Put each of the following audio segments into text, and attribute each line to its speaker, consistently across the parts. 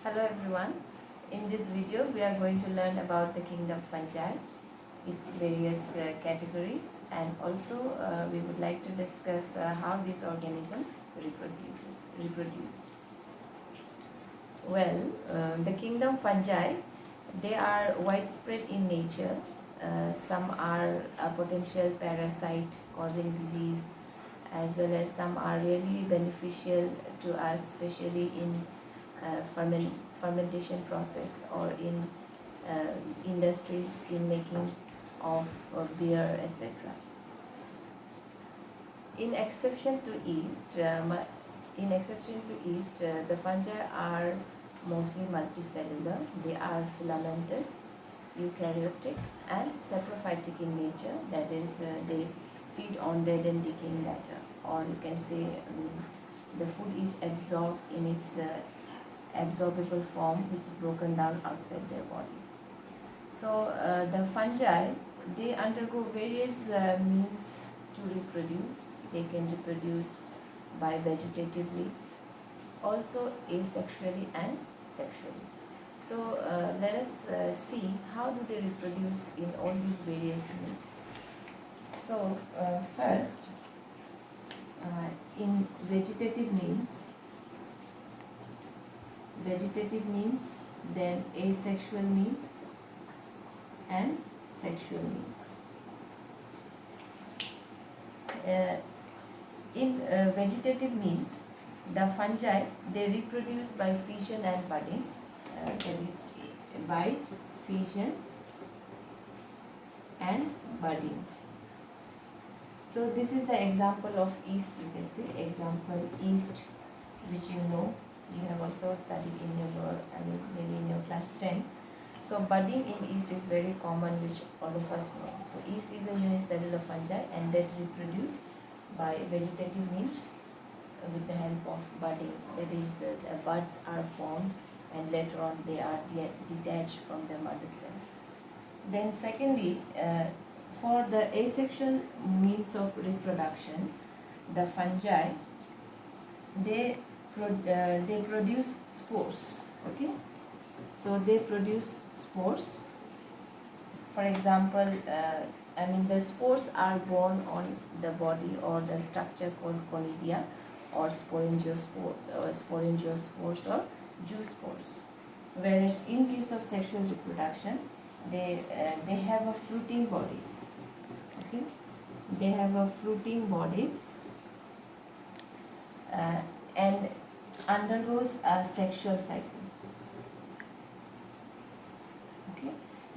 Speaker 1: Hello everyone. In this video we are going to learn about the kingdom fungi, its various categories, and also we would like to discuss how this organism reproduce. Well, the kingdom fungi, they are widespread in nature. Some are a potential parasite causing disease, as well as some are really beneficial to us, especially in fermentation process or in industries in making of beer, etc. In exception to yeast, the fungi are mostly multicellular. They are filamentous, eukaryotic, and saprophytic in nature. That is, they feed on dead and decaying matter, or you can say the food is absorbed in its absorbable form, which is broken down outside their body. So the fungi, they undergo various means to reproduce. They can reproduce by vegetatively, also asexually and sexually. So let us see how do they reproduce in all these various means. So first, in vegetative means, then asexual means, and sexual means. In vegetative means, the fungi, they reproduce by fission and budding. That is, by fission and budding. So this is the example of yeast, you can say, example yeast, which you have also studied in your, maybe in your class 10. So budding in yeast is very common, which all of us know. So yeast is a unicellular fungi and that reproduce by vegetative means with the help of budding. That is, the buds are formed and later on they are detached from the mother cell. Then secondly, for the asexual means of reproduction, the fungi, they produce spores. Okay, so they produce spores. For example, the spores are born on the body or the structure called conidia or sporangiospores or zoospores. Whereas in case of sexual reproduction, they have a fruiting bodies. Okay, they have a fruiting bodies and undergoes a sexual cycle. Okay,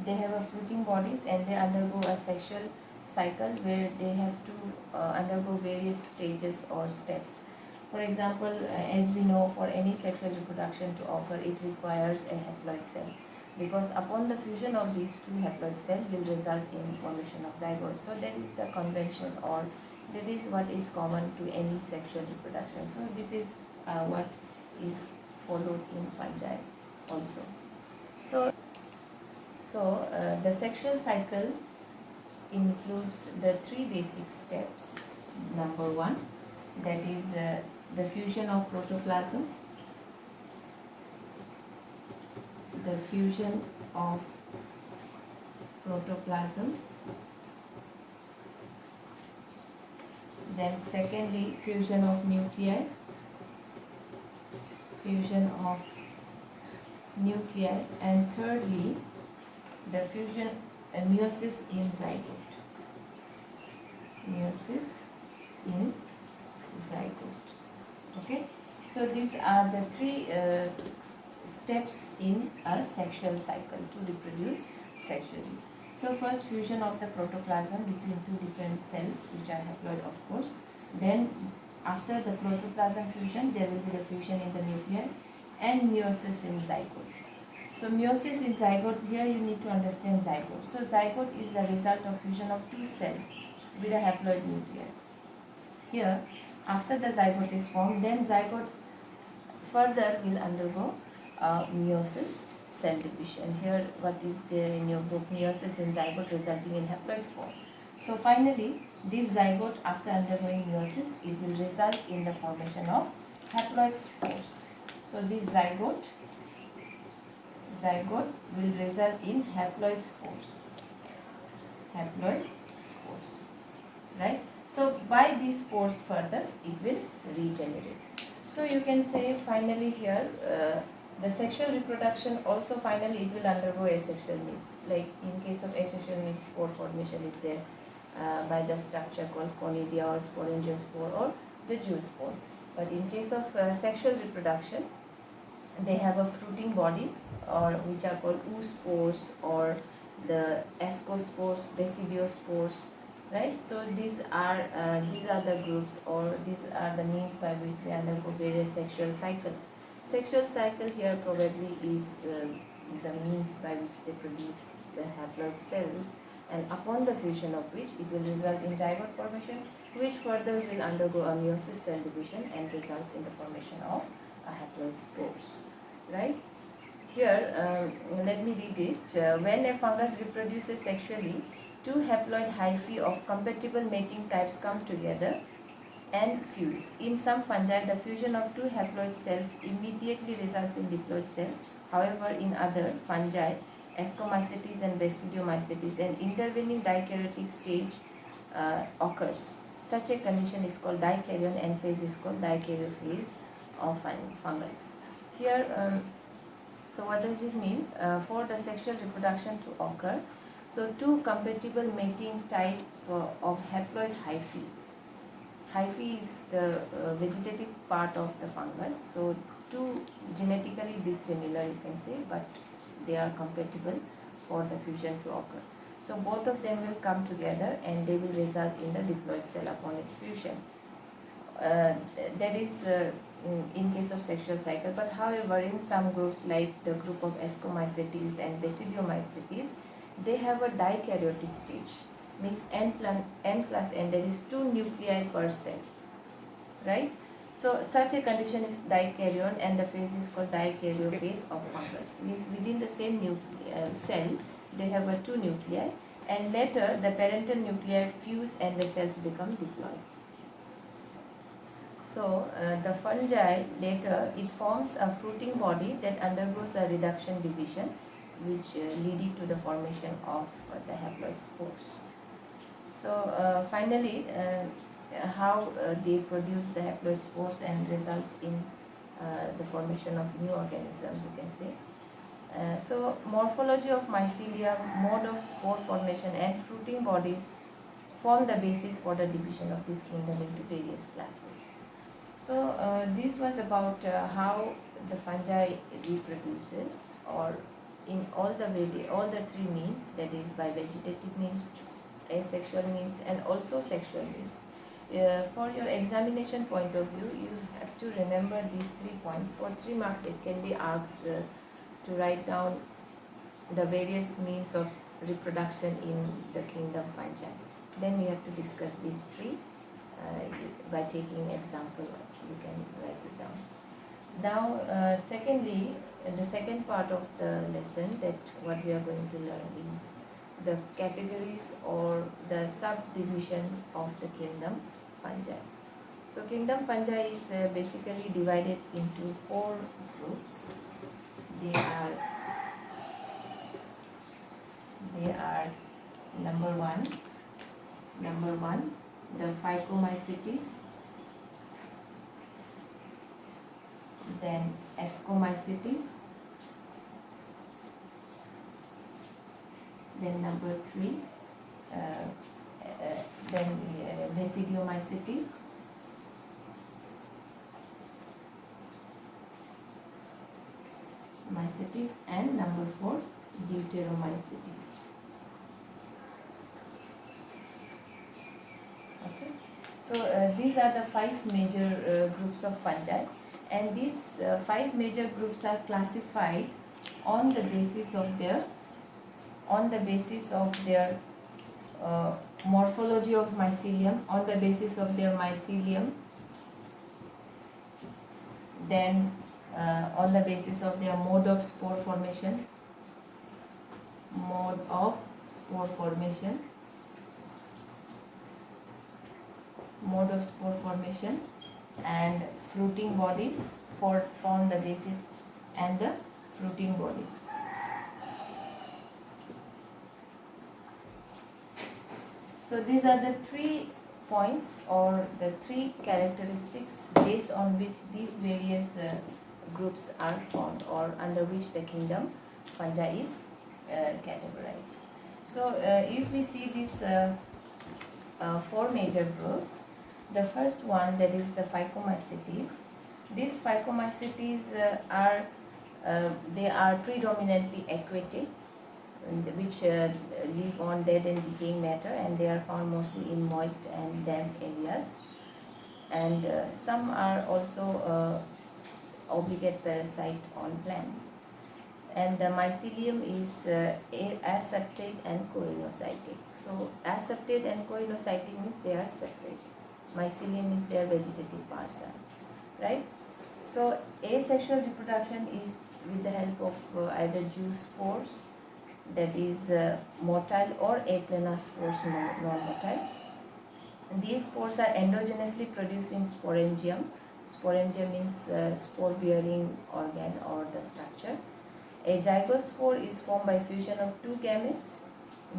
Speaker 1: they have a fruiting bodies and they undergo a sexual cycle where they have to undergo various stages or steps. For example, as we know, for any sexual reproduction to occur, it requires a haploid cell, because upon the fusion of these two haploid cells will result in formation of zygote. So that is the convention, or that is what is common to any sexual reproduction. So this is what is followed in fungi also. So the sexual cycle includes the three basic steps. Number one, that is the fusion of protoplasm. The fusion of protoplasm. Then secondly, fusion of nuclei. Fusion of nuclei. And thirdly, the fusion meiosis in zygote. Meiosis in zygote. Okay, so these are the three steps in a sexual cycle to reproduce sexually. So first, fusion of the protoplasm between two different cells, which are haploid, of course. Then after the protoplasm fusion, there will be the fusion in the nuclei and meiosis in zygote. So meiosis in zygote, here you need to understand zygote. So zygote is the result of fusion of two cells with a haploid nuclei. Here, after the zygote is formed, then zygote further will undergo meiosis, cell division. Here what is there in your book, meiosis in zygote resulting in haploid spore. So finally, this zygote, after undergoing meiosis, it will result in the formation of haploid spores. So this zygote zygote will result in haploid spores. Haploid spores, right? So by these spores further it will regenerate. So you can say finally here the sexual reproduction also finally it will undergo asexual means. Like in case of asexual means, spore formation is there by the structure called conidia or sporangiospore or the zoospore. But in case of sexual reproduction, they have a fruiting body or which are called oospores or the ascospores, basidiospores, right? So these are the groups or these are the means by which they undergo various sexual cycle. Sexual cycle here probably is the means by which they produce the haploid cells, and upon the fusion of which it will result in zygote formation, which further will undergo a meiosis cell division and results in the formation of a haploid spores, right? Here, let me read it. When a fungus reproduces sexually, two haploid hyphae of compatible mating types come together and fuse. In some fungi, the fusion of two haploid cells immediately results in diploid cell. However, in other fungi, Ascomycetes and Basidiomycetes, an intervening dikaryotic stage occurs. Such a condition is called dikaryon and phase is called dikaryophase of fungus. Here, so what does it mean? For the sexual reproduction to occur, so two compatible mating type of haploid hyphae. Hyphae is the vegetative part of the fungus. So two genetically dissimilar, you can say, but they are compatible for the fusion to occur. So both of them will come together and they will result in the diploid cell upon its fusion. That is in case of sexual cycle, but however in some groups like the group of Ascomycetes and Basidiomycetes, they have a dikaryotic stage, means n plus n, that is two nuclei per cell, right? So such a condition is dikaryon and the phase is called dikaryophase of fungus, means within the same cell they have a two nuclei and later the parental nuclei fuse and the cells become diploid. So the fungi later it forms a fruiting body that undergoes a reduction division, which leading to the formation of the haploid spores. So finally, how they produce the haploid spores and results in the formation of new organisms, you can say. So morphology of mycelium, mode of spore formation and fruiting bodies form the basis for the division of this kingdom into various classes. So this was about how the fungi reproduces, or in all the three means, that is by vegetative means, asexual means and also sexual means. For your examination point of view, you have to remember these 3 points. For 3 marks it can be asked to write down the various means of reproduction in the kingdom fungi. Then we have to discuss these 3 by taking example. You can write it down. Now secondly, the second part of the lesson, that what we are going to learn is the categories or the subdivision of the kingdom fungi. So kingdom fungi is basically divided into 4 groups. They are number one, the Phycomycetes, then Ascomycetes, then number 3, then Basidiomycetes, and number 4, Deuteromycetes. Okay, so these are the 5 major groups of fungi, and these 5 major groups are classified on the basis of their morphology of mycelium, on the basis of their mycelium, then on the basis of their mode of spore formation, and fruiting bodies form the basis, and the fruiting bodies. So these are the 3 points or the 3 characteristics based on which these various groups are formed or under which the kingdom fungi is categorized. So if we see these 4 major groups, the first one, that is the Phycomycetes. These Phycomycetes they are predominantly aquatic, which live on dead and decaying matter, and they are found mostly in moist and damp areas. And some are also obligate parasite on plants. And the mycelium is aseptate and coenocytic. So aseptate and coenocytic means they are separate. Mycelium is their vegetative parts, right? So asexual reproduction is with the help of either zoospores, that is motile, or aplanar spores, non-motile. These spores are endogenously produced in sporangium. Sporangium means spore-bearing organ or the structure. A zygospore is formed by fusion of 2 gametes.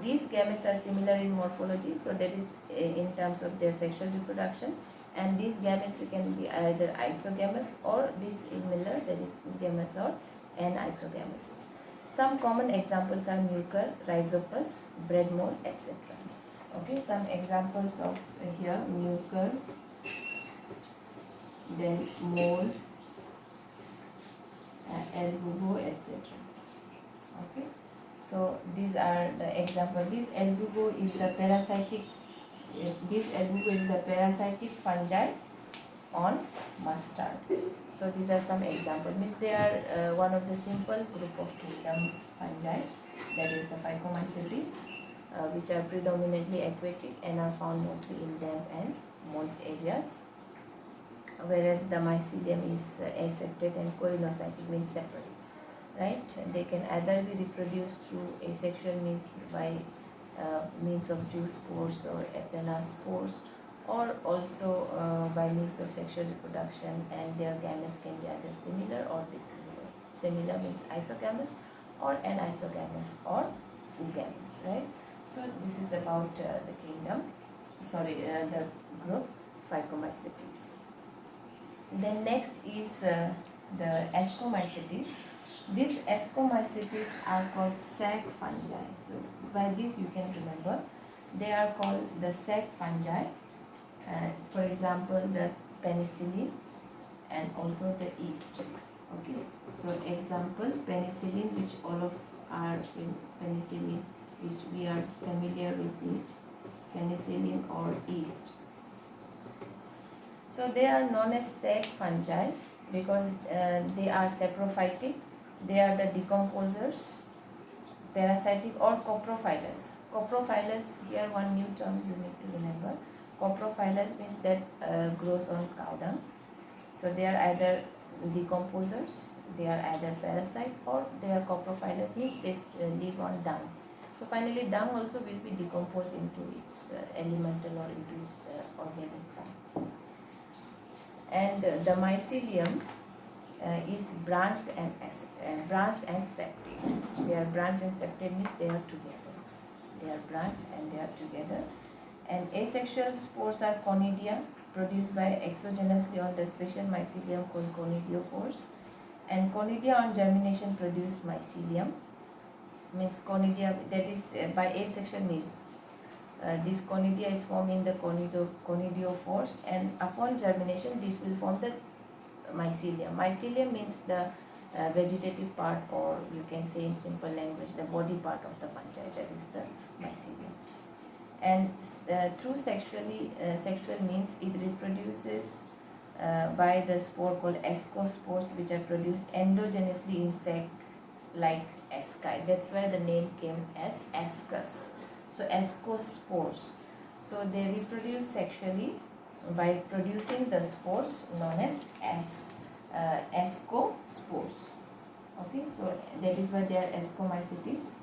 Speaker 1: These gametes are similar in morphology, so that is in terms of their sexual reproduction. And these gametes can be either isogamous or dissimilar, that is oogamous or anisogamous. Some common examples are mucor, rhizopus, bread mold, etc. Okay, some examples of here: mucor, then mold, El Bubo, etc. Okay, so these are the example. This El Bubo is the parasitic. This El Bubo is the parasitic fungi on mustard. So these are some examples. Means they are one of the simple group of kingdom fungi, that is the Phycomycetes, which are predominantly aquatic and are found mostly in damp and moist areas. Whereas the mycelium is aseptate and coenocytic, means separate, right? They can either be reproduced through asexual means by means of zoospores or aplanar spores, or also by means of sexual reproduction, and their gametes can be either similar or dissimilar. Similar means isogamous, or anisogamous, or oogamous, right? So this is about the kingdom, the group Phycomycetes. Then next is the Ascomycetes. These Ascomycetes are called sac fungi. So by this you can remember, they are called the sac fungi. For example, the penicillin and also the yeast. Okay, so example, penicillin, which all of are in penicillin, which we are familiar with it, penicillin or yeast. So they are known as sac fungi because they are saprophytic, they are the decomposers, parasitic, or coprophilous. Coprophilous, here one new term you need to remember. Coprophilous means that grows on cow dung. So they are either decomposers, they are either parasite, or they are coprophilous, means they live on dung. So finally dung also will be decomposed into its elemental or into its organic form. And the mycelium is branched and septate. They are branched and septate means they are together. They are branched and they are together. And asexual spores are conidia, produced by exogenously on the special mycelium called conidiophores. And conidia on germination produce mycelium. Means conidia, that is by asexual means. This conidia is formed in the conidiophores, and upon germination this will form the mycelium. Mycelium means the vegetative part, or you can say in simple language, the body part of the fungi, that is the mycelium. And through sexual means it reproduces by the spore called ascospores, which are produced endogenously in sac like asci. That's why the name came as ascus. So ascospores. So they reproduce sexually by producing the spores known as ascospores. Okay, so that is why they are Ascomycetes.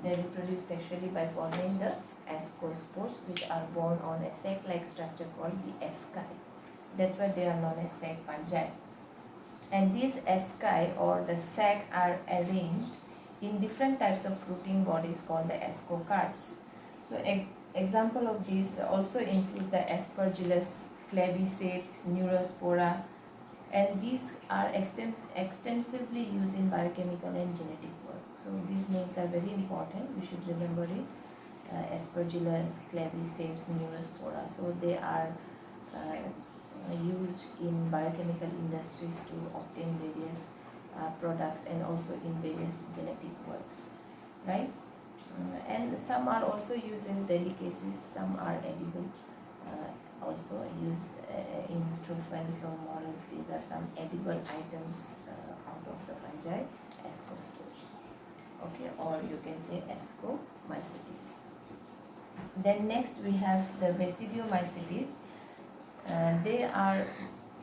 Speaker 1: They reproduce sexually by forming the ascospores, which are born on a sac-like structure called the asci. That's why they are known as sac fungi. And these asci or the sac are arranged in different types of fruiting bodies called the ascocarps. So Example of these also include the Aspergillus, Claviceps, Neurospora, and these are extensively used in biochemical and genetic work. So these names are very important. We should remember it. Aspergillus, Claviceps, Neurospora. So they are used in biochemical industries to obtain various products and also in various genetic works, right? And some are also used as delicacies, some are edible, also used in truffles or morels. These are some edible items out of the fungi, ascospores. Okay, or you can say Ascomycetes. Then next we have the Basidiomycetes. They are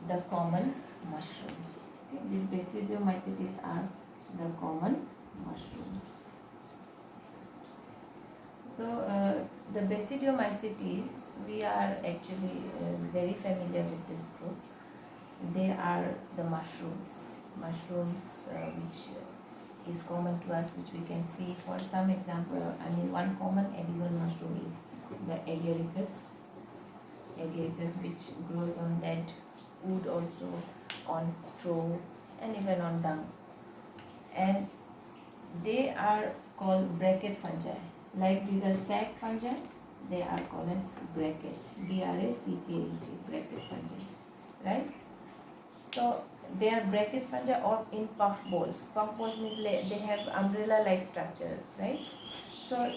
Speaker 1: the common mushrooms. Okay, these Basidiomycetes are the common mushrooms. So the Basidiomycetes, we are actually very familiar with this group. They are the mushrooms, which is common to us, which we can see. For some example, I mean, one common edible mushroom is the agaricus, which grows on dead wood, also on straw, and even on dung. And they are called bracket fungi. Like these are sac fungi, they are called as bracket, B-R-A-C-K-E-T, bracket fungi, right? So they are bracket fungi or in puff balls. Puff balls means they have umbrella-like structure, right? So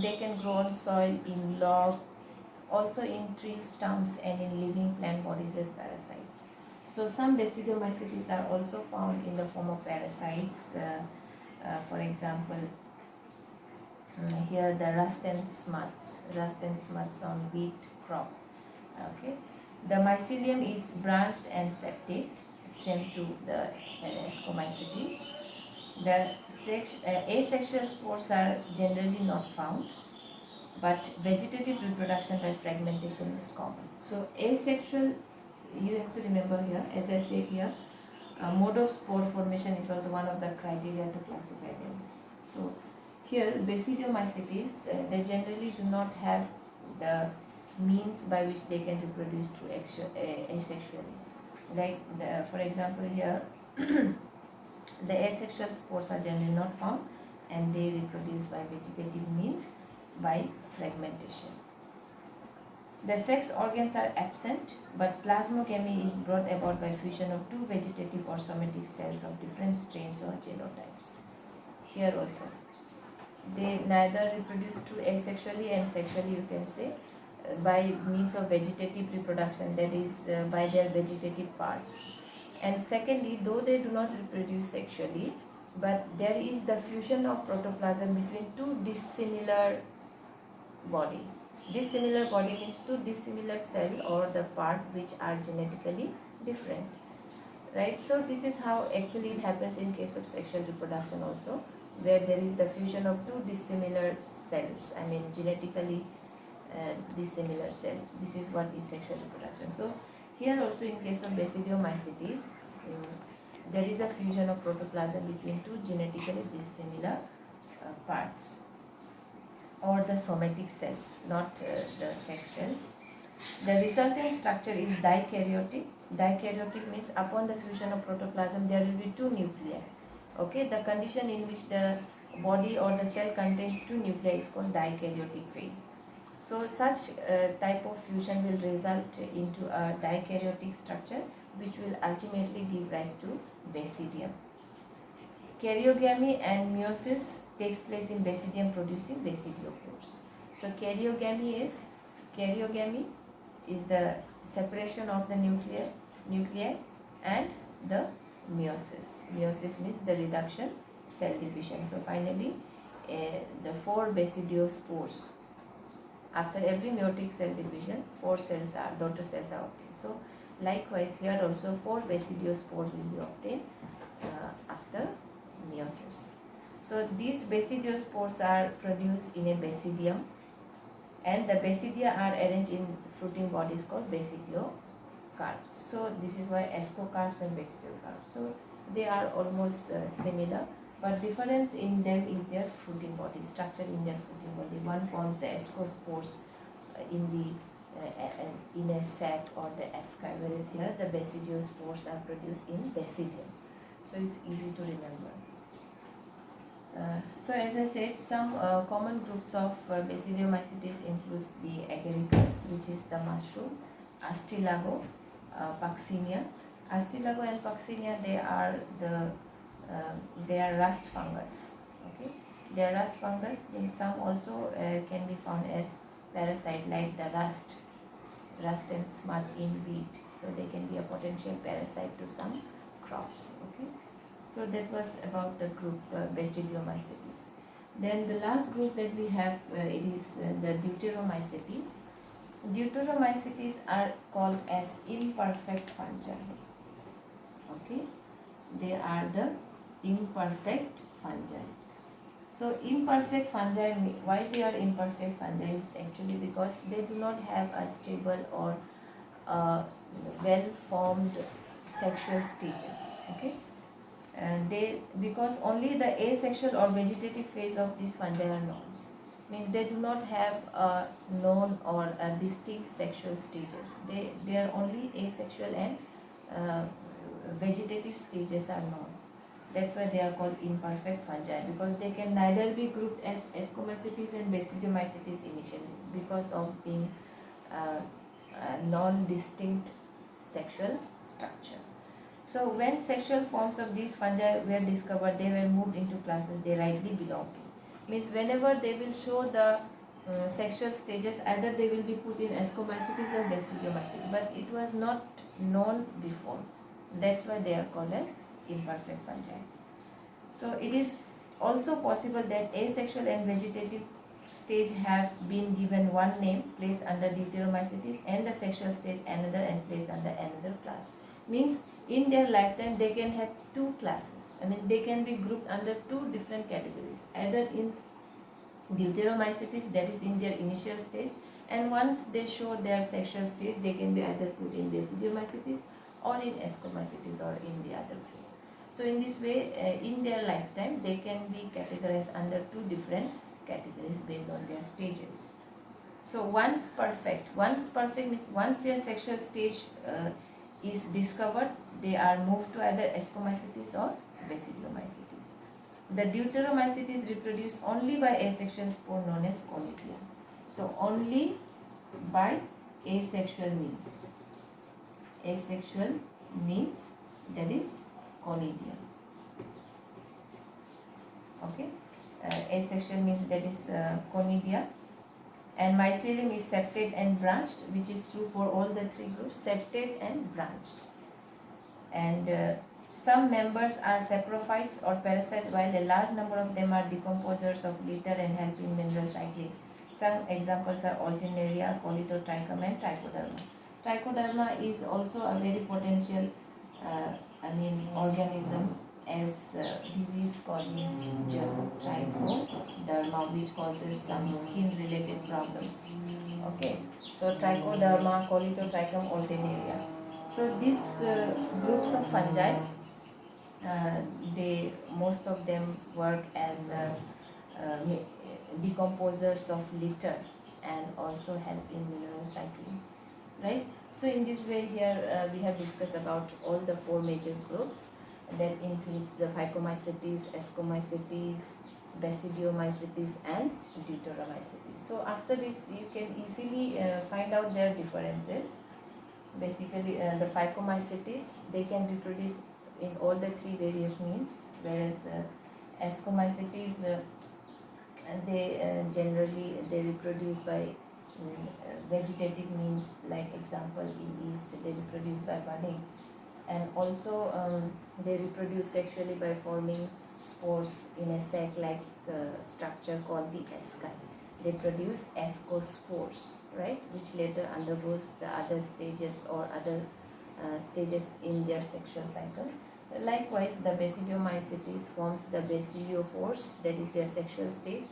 Speaker 1: they can grow on soil, in log, also in tree stumps and in living plant bodies as parasites. So some Basidiomycetes are also found in the form of parasites. For example, here the rust and smuts on wheat crop. Okay, the mycelium is branched and septate, same to the Ascomycetes. The asexual spores are generally not found, but vegetative reproduction by fragmentation is common. So asexual, you have to remember here, as I said here, mode of spore formation is also one of the criteria to classify them. So here Basidiomycetes, they generally do not have the means by which they can reproduce through asexually. Like for example here, the asexual spores are generally not found and they reproduce by vegetative means by fragmentation. The sex organs are absent, but plasmogamy is brought about by fusion of two vegetative or somatic cells of different strains or genotypes. Here also, they neither reproduce through asexually and sexually, you can say, by means of vegetative reproduction, that is by their vegetative parts. And secondly, though they do not reproduce sexually, but there is the fusion of protoplasm between two dissimilar body. Dissimilar body means two dissimilar cell or the part which are genetically different, right? So this is how actually it happens in case of sexual reproduction also, where there is the fusion of two dissimilar cells, I mean genetically dissimilar cells. This is what is sexual reproduction. So here also in case of Basidiomycetes, there is a fusion of protoplasm between two genetically dissimilar parts, or the somatic cells, not the sex cells. The resultant structure is dikaryotic. Dikaryotic means upon the fusion of protoplasm there will be two nuclei. Okay, the condition in which the body or the cell contains two nuclei is called dikaryotic phase. So such type of fusion will result into a dikaryotic structure which will ultimately give rise to basidium. Karyogamy and meiosis takes place in basidium producing basidiopores. So karyogamy is the separation of the nuclei and the meiosis. Meiosis means the reduction, cell division. So finally the 4 basidiospores. After every meiotic cell division, 4 cells are daughter cells are obtained. So likewise here also 4 basidiospores will be obtained after meiosis. So these basidiospores are produced in a basidium, and the basidia are arranged in fruiting bodies called basidiocarps. So this is why ascocarps and basidiocarps. So they are almost similar, but difference in them is their fruiting body, structure in their fruiting body. One forms the ascospores in a sac or the asci, whereas here the basidiospores are produced in basidium. So it's easy to remember. So as I said, some common groups of Basidiomycetes includes the agaricus, which is the mushroom, Astilago, Puccinia. Astilago and Puccinia, they are rust fungus. Okay, they are rust fungus. Then some also can be found as parasite, like the rust and smut in wheat. So they can be a potential parasite to some crops. Okay. So that was about the group Basidiomycetes. Then the last group that we have it is the Deuteromycetes. Deuteromycetes are called as imperfect fungi. Okay, they are the imperfect fungi. So imperfect fungi, why they are imperfect fungi is actually because they do not have a stable or well-formed sexual stages. Okay. And because only the asexual or vegetative phase of these fungi are known, means they do not have a known or a distinct sexual stages. They are only asexual and vegetative stages are known. That's why they are called imperfect fungi, because they can neither be grouped as Ascomycetes and Basidiomycetes initially because of being non-distinct sexual structure. So when sexual forms of these fungi were discovered, they were moved into classes they rightly belong to. Means whenever they will show the sexual stages, either they will be put in Ascomycetes or Basidiomycetes, but it was not known before. That's why they are called as imperfect fungi. So it is also possible that asexual and vegetative stage have been given one name, placed under Deuteromycetes, and the sexual stage another and placed under another class. Means in their lifetime they can have two classes. I mean they can be grouped under two different categories, either in Deuteromycetes, that is in their initial stage, and once they show their sexual stage they can be either put in Basidiomycetes or in Ascomycetes or in the other three. So in this way in their lifetime they can be categorized under two different categories based on their stages. So once perfect means once their sexual stage is discovered, they are moved to either Ascomycetes or Basidiomycetes. The Deuteromycetes reproduce only by asexual spore known as conidia. So only by asexual means. Asexual means, that is conidia. Okay, asexual means, that is conidia. And mycelium is septate and branched, which is true for all the three groups, septate and branched. And some members are saprophytes or parasites, while a large number of them are decomposers of litter and help in mineral cycling. Some examples are Alternaria, Colitotrichum and Trichoderma. Trichoderma is also a very potential organism as disease causing germ, Trichoderma, which causes some skin related problems. Okay, so Trichoderma, Colitotrichum, Alternaria. So these groups of fungi, most of them work as decomposers of litter and also help in mineral cycling, right? So in this way here we have discussed about all the four major groups. That includes the Phycomycetes, Ascomycetes, Basidiomycetes and Deuteromycetes. So after this you can easily find out their differences. Basically the Phycomycetes, they can reproduce in all the three various means, whereas Ascomycetes they generally they reproduce by vegetative means, like example in yeast they reproduce by budding, and also they reproduce sexually by forming spores in a sac like structure called the asci. They produce ascospores, right, which later undergoes the other stages or other stages in their sexual cycle. Likewise, the Basidiomycetes forms the basidiophores, that is their sexual stage,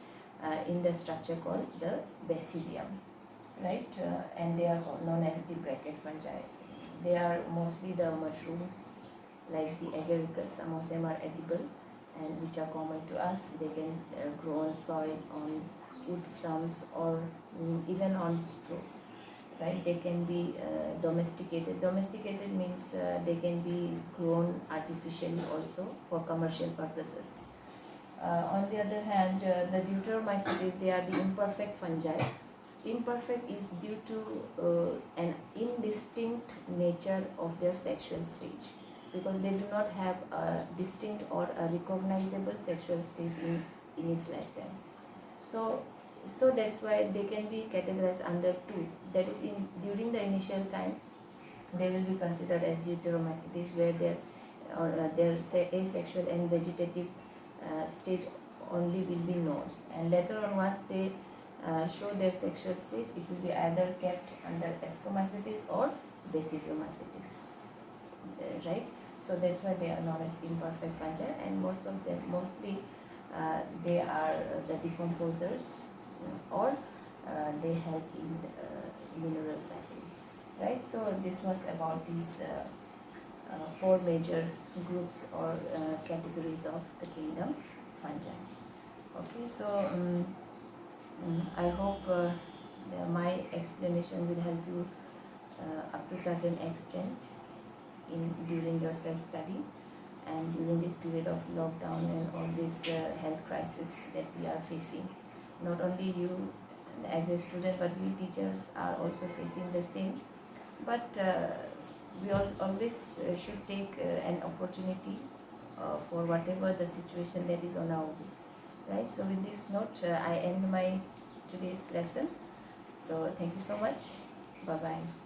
Speaker 1: in the structure called the basidium, right, and they are known as the bracket fungi. They are mostly the mushrooms like the agaricus. Some of them are edible and which are common to us. They can grow on soil, on wood stumps or even on straw, right? They can be domesticated. Domesticated means they can be grown artificially also for commercial purposes. On the other hand, the Deuteromycetes, they are the imperfect fungi. Imperfect is due to an indistinct nature of their sexual stage, because they do not have a distinct or a recognizable sexual stage in its lifetime. So that's why they can be categorized under two. That is, during the initial time, they will be considered as Deuteromycetes, where their asexual and vegetative state only will be known, and later on, once they show their sexual stage, it will be either kept under Ascomycetes or Basidiomycetes, right? So that's why they are known as imperfect fungi, and most of them, mostly they are the decomposers, or they help in mineral cycling, right? So this was about these four major groups or categories of the kingdom fungi. Okay, so I hope my explanation will help you up to certain extent during your self-study and during this period of lockdown and all this health crisis that we are facing. Not only you as a student, but we teachers are also facing the same. But we always should take an opportunity for whatever the situation that is on our way, right? So with this note, I end my today's lesson. So thank you so much. Bye bye.